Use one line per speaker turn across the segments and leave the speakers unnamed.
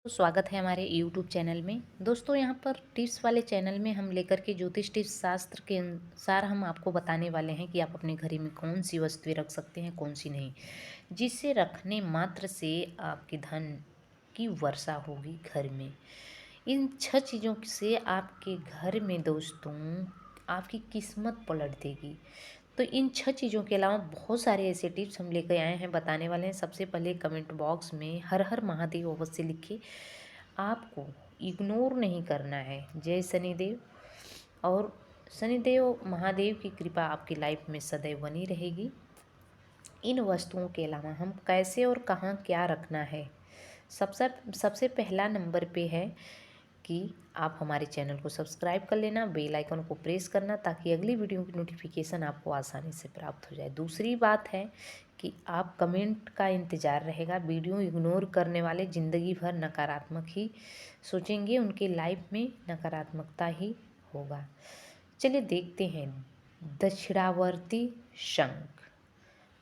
तो स्वागत है हमारे YouTube चैनल में। दोस्तों, यहाँ पर टिप्स वाले चैनल में हम लेकर के ज्योतिष टिप्स शास्त्र के अनुसार हम आपको बताने वाले हैं कि आप अपने घर में कौन सी वस्तुएं रख सकते हैं, कौन सी नहीं, जिसे रखने मात्र से आपके धन की वर्षा होगी घर में। इन 6 चीज़ों से आपके घर में दोस्तों आपकी किस्मत पलट देगी। तो इन 6 चीज़ों के अलावा बहुत सारे ऐसे टिप्स हम लेकर आए हैं, बताने वाले हैं। सबसे पहले कमेंट बॉक्स में हर हर महादेव अवश्य लिखिए। आपको इग्नोर नहीं करना है। जय शनिदेव। और शनिदेव महादेव की कृपा आपकी लाइफ में सदैव बनी रहेगी। इन वस्तुओं के अलावा हम कैसे और कहाँ क्या रखना है, सबसे सबसे पहला नंबर पे है कि आप हमारे चैनल को सब्सक्राइब कर लेना, बेल आइकन को प्रेस करना, ताकि अगली वीडियो की नोटिफिकेशन आपको आसानी से प्राप्त हो जाए। दूसरी बात है कि आप कमेंट का इंतज़ार रहेगा। वीडियो इग्नोर करने वाले ज़िंदगी भर नकारात्मक ही सोचेंगे, उनके लाइफ में नकारात्मकता ही होगा। चलिए देखते हैं। दक्षिणावर्ती शंख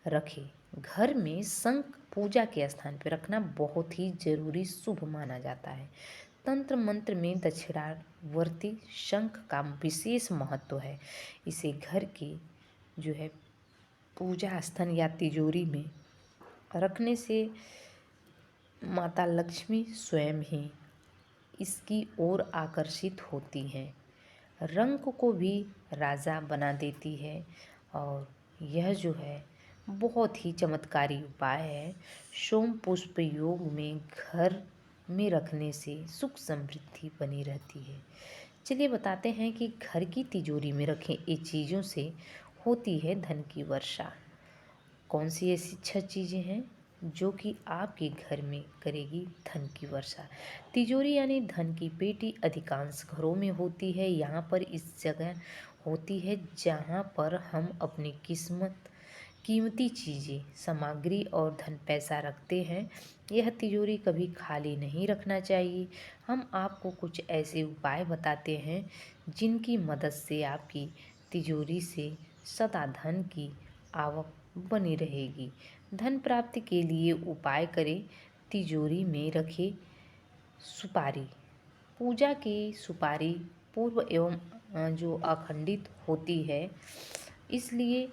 रखें। घर में शंख पूजा के स्थान पर रखना बहुत ही जरूरी शुभ माना जाता है। तंत्र मंत्र में दक्षिणावर्ती शंख का विशेष महत्व है। इसे घर के जो है पूजा स्थान या तिजोरी में रखने से माता लक्ष्मी स्वयं ही इसकी ओर आकर्षित होती हैं। रंग को भी राजा बना देती है और यह जो है बहुत ही चमत्कारी उपाय है। सोम पुष्प योग में घर में रखने से सुख समृद्धि बनी रहती है। चलिए बताते हैं कि घर की तिजोरी में रखें ये चीज़ों से होती है धन की वर्षा। कौन सी ऐसी 6 चीज़ें हैं जो कि आपके घर में करेगी धन की वर्षा। तिजोरी यानी धन की पेटी अधिकांश घरों में होती है। यहाँ पर इस जगह होती है जहाँ पर हम अपनी किस्मत, कीमती चीज़ें, सामग्री और धन पैसा रखते हैं। यह तिजोरी कभी खाली नहीं रखना चाहिए। हम आपको कुछ ऐसे उपाय बताते हैं जिनकी मदद से आपकी तिजोरी से सदा धन की आवक बनी रहेगी। धन प्राप्ति के लिए उपाय करें। तिजोरी में रखें सुपारी। पूजा की सुपारी पूर्व एवं जो अखंडित होती है, इसलिए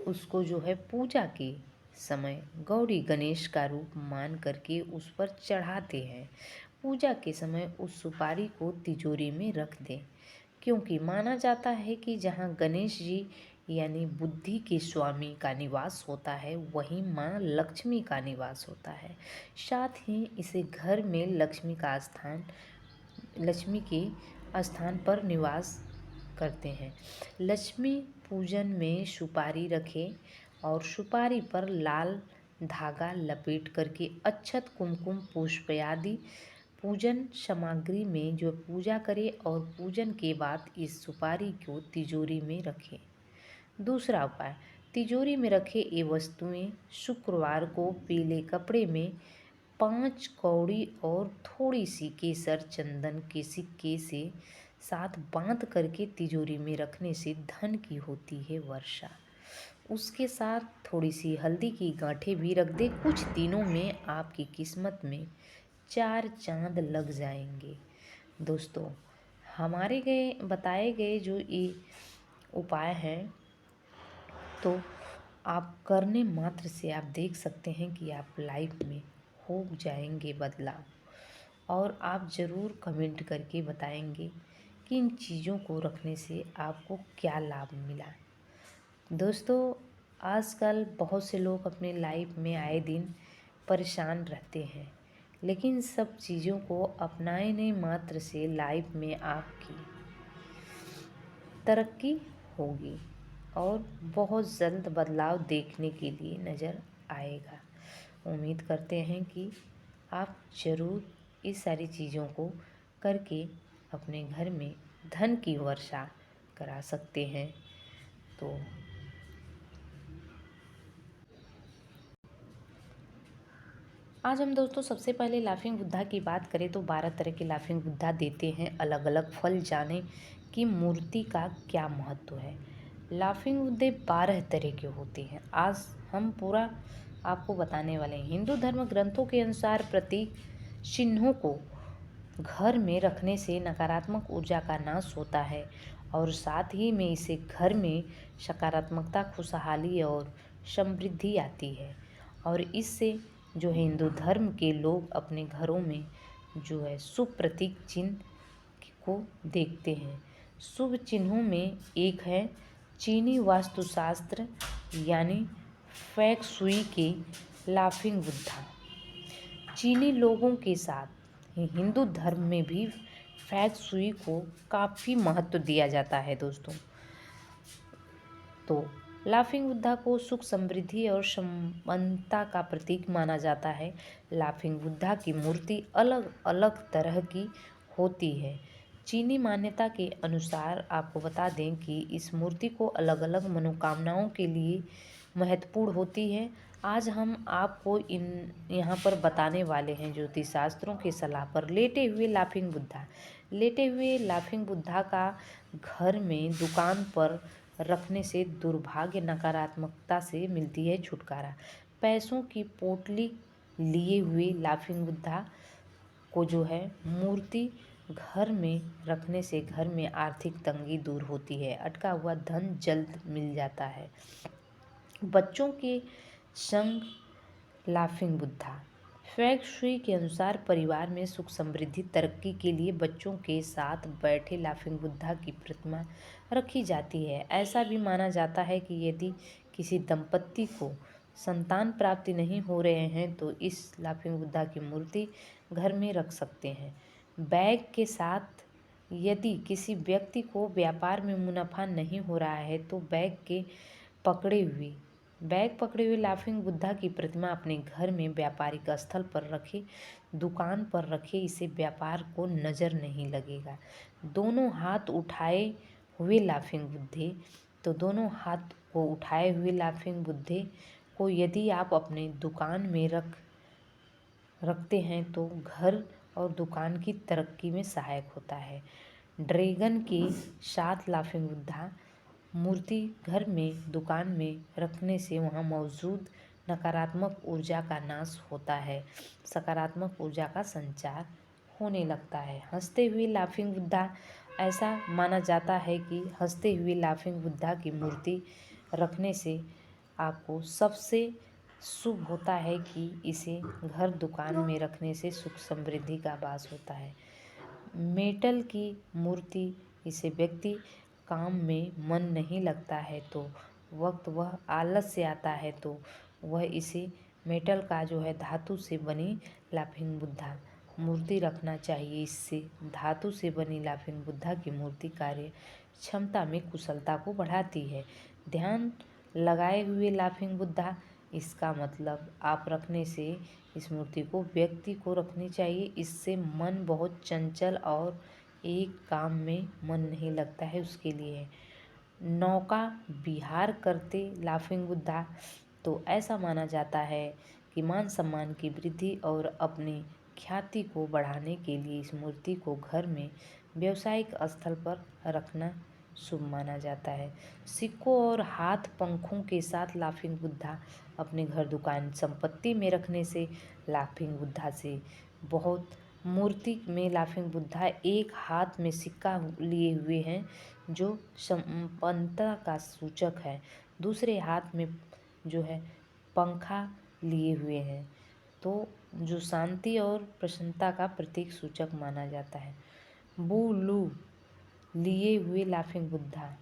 उसको जो है पूजा के समय गौरी गणेश का रूप मान करके उस पर चढ़ाते हैं। पूजा के समय उस सुपारी को तिजोरी में रख दें, क्योंकि माना जाता है कि जहाँ गणेश जी यानी बुद्धि के स्वामी का निवास होता है, वहीं माँ लक्ष्मी का निवास होता है। साथ ही इसे घर में लक्ष्मी के स्थान पर निवास करते हैं। लक्ष्मी पूजन में सुपारी रखें और सुपारी पर लाल धागा लपेट करके अक्षत, कुमकुम, पुष्प आदि पूजन सामग्री में जो पूजा करें और पूजन के बाद इस सुपारी को तिजोरी में रखें। दूसरा उपाय, तिजोरी में रखे ये वस्तुएं शुक्रवार को पीले कपड़े में 5 कौड़ी और थोड़ी सी केसर चंदन के सिक्के से साथ बांध करके तिजोरी में रखने से धन की होती है वर्षा। उसके साथ थोड़ी सी हल्दी की गांठें भी रख दे। कुछ दिनों में आपकी किस्मत में 4 चांद लग जाएंगे। दोस्तों, हमारे बताए गए जो ये उपाय हैं, तो आप करने मात्र से आप देख सकते हैं कि आप लाइफ में हो जाएंगे बदलाव। और आप ज़रूर कमेंट करके बताएंगे कि इन चीज़ों को रखने से आपको क्या लाभ मिला। दोस्तों, आजकल बहुत से लोग अपने लाइफ में आए दिन परेशान रहते हैं, लेकिन सब चीज़ों को अपनाने मात्र से लाइफ में आपकी तरक्की होगी और बहुत जल्द बदलाव देखने के लिए नज़र आएगा। उम्मीद करते हैं कि आप ज़रूर इस सारी चीज़ों को करके अपने घर में धन की वर्षा करा सकते हैं। तो आज हम दोस्तों सबसे पहले लाफिंग बुद्धा की बात करें तो 12 तरह के लाफिंग बुद्धा देते हैं अलग अलग फल। जाने कि मूर्ति का क्या महत्व है। लाफिंग बुद्धे 12 तरह के होते हैं। आज हम पूरा आपको बताने वाले हैं। हिंदू धर्म ग्रंथों के अनुसार प्रतीक चिन्हों को घर में रखने से नकारात्मक ऊर्जा का नाश होता है और साथ ही में इसे घर में सकारात्मकता, खुशहाली और समृद्धि आती है। और इससे जो है हिंदू धर्म के लोग अपने घरों में जो है शुभ प्रतीक चिन्ह को देखते हैं। शुभ चिन्हों में एक है चीनी वास्तुशास्त्र यानी फैंग शुई के लाफिंग बुद्धा। चीनी लोगों के साथ हिंदू धर्म में भी फैंग शुई को काफ़ी महत्व दिया जाता है दोस्तों। तो लाफिंग बुद्धा को सुख, समृद्धि और संपन्नता का प्रतीक माना जाता है। लाफिंग बुद्धा की मूर्ति अलग अलग तरह की होती है। चीनी मान्यता के अनुसार आपको बता दें कि इस मूर्ति को अलग अलग मनोकामनाओं के लिए महत्वपूर्ण होती है। आज हम आपको यहाँ पर बताने वाले हैं ज्योतिष शास्त्रों के सलाह पर लेटे हुए लाफिंग बुद्धा। लेटे हुए लाफिंग बुद्धा का घर में दुकान पर रखने से दुर्भाग्य, नकारात्मकता से मिलती है छुटकारा। पैसों की पोटली लिए हुए लाफिंग बुद्धा को जो है मूर्ति घर में रखने से घर में आर्थिक तंगी दूर होती है, अटका हुआ धन जल्द मिल जाता है। बच्चों के संग लाफिंग बुद्धा। फैंग शुई के अनुसार परिवार में सुख, समृद्धि, तरक्की के लिए बच्चों के साथ बैठे लाफिंग बुद्धा की प्रतिमा रखी जाती है। ऐसा भी माना जाता है कि यदि किसी दंपत्ति को संतान प्राप्ति नहीं हो रहे हैं तो इस लाफिंग बुद्धा की मूर्ति घर में रख सकते हैं। बैग के साथ यदि किसी व्यक्ति को व्यापार में मुनाफा नहीं हो रहा है तो बैग पकड़े हुए लाफिंग बुद्धा की प्रतिमा अपने घर में व्यापारिक स्थल पर रखे, दुकान पर रखे, इससे व्यापार को नज़र नहीं लगेगा। दोनों हाथ उठाए हुए लाफिंग बुद्धे। तो दोनों हाथ को उठाए हुए लाफिंग बुद्धे को यदि आप अपने दुकान में रखते हैं तो घर और दुकान की तरक्की में सहायक होता है। ड्रैगन के साथ लाफिंग बुद्धा मूर्ति घर में दुकान में रखने से वहाँ मौजूद नकारात्मक ऊर्जा का नाश होता है, सकारात्मक ऊर्जा का संचार होने लगता है। हंसते हुए लाफिंग बुद्धा। ऐसा माना जाता है कि हंसते हुए लाफिंग बुद्धा की मूर्ति रखने से आपको सबसे शुभ होता है कि इसे घर दुकान में रखने से सुख समृद्धि का वास होता है। मेटल की मूर्ति। इसे व्यक्ति काम में मन नहीं लगता है तो वह आलस से आता है तो वह इसे मेटल का जो है धातु से बनी लाफिंग बुद्धा मूर्ति रखना चाहिए। इससे धातु से बनी लाफिंग बुद्धा की मूर्ति कार्य क्षमता में कुशलता को बढ़ाती है। ध्यान लगाए हुए लाफिंग बुद्धा। इसका मतलब आप रखने से इस मूर्ति को व्यक्ति को रखनी चाहिए। इससे मन बहुत चंचल और एक काम में मन नहीं लगता है, उसके लिए है। नौका विहार करते लाफिंग बुद्धा। तो ऐसा माना जाता है कि मान सम्मान की वृद्धि और अपनी ख्याति को बढ़ाने के लिए इस मूर्ति को घर में व्यावसायिक स्थल पर रखना शुभ माना जाता है। सिक्कों और हाथ पंखों के साथ लाफिंग बुद्धा अपने घर, दुकान, संपत्ति में रखने से लाफिंग बुद्धा से बहुत मूर्ति में लाफिंग बुद्धा एक हाथ में सिक्का लिए हुए हैं जो संपन्नता का सूचक है, दूसरे हाथ में जो है पंखा लिए हुए हैं तो जो शांति और प्रसन्नता का प्रतीक सूचक माना जाता है। बूलू लिए हुए लाफिंग बुद्धा।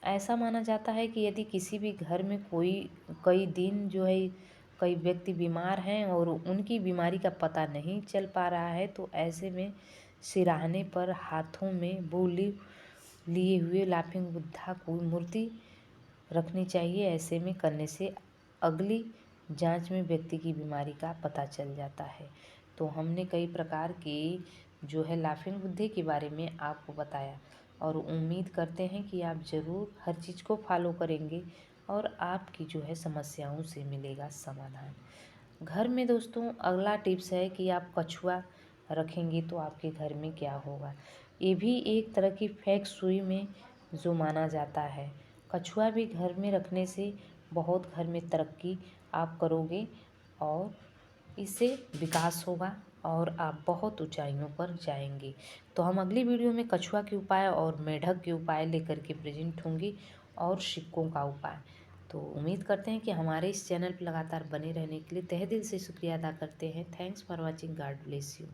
ऐसा माना जाता है कि यदि किसी भी घर में कई दिन जो है कई व्यक्ति बीमार हैं और उनकी बीमारी का पता नहीं चल पा रहा है तो ऐसे में सिराहने पर हाथों में बूली लिए हुए लाफिंग बुद्धा को मूर्ति रखनी चाहिए। ऐसे में करने से अगली जांच में व्यक्ति की बीमारी का पता चल जाता है। तो हमने कई प्रकार के जो है लाफिंग बुद्धे के बारे में आपको बताया और उम्मीद करते हैं कि आप ज़रूर हर चीज़ को फॉलो करेंगे और आपकी जो है समस्याओं से मिलेगा समाधान। घर में दोस्तों अगला टिप्स है कि आप कछुआ रखेंगे तो आपके घर में क्या होगा। ये भी एक तरह की फैंग शुई में जो माना जाता है। कछुआ भी घर में रखने से बहुत घर में तरक्की आप करोगे और इससे विकास होगा और आप बहुत ऊंचाइयों पर जाएंगे। तो हम अगली वीडियो में कछुआ के उपाय और मेढक के उपाय लेकर के प्रेजेंट होंगी, और सिक्कों का उपाय। तो उम्मीद करते हैं कि हमारे इस चैनल पर लगातार बने रहने के लिए तहे दिल से शुक्रिया अदा करते हैं। Thanks for watching. God bless you.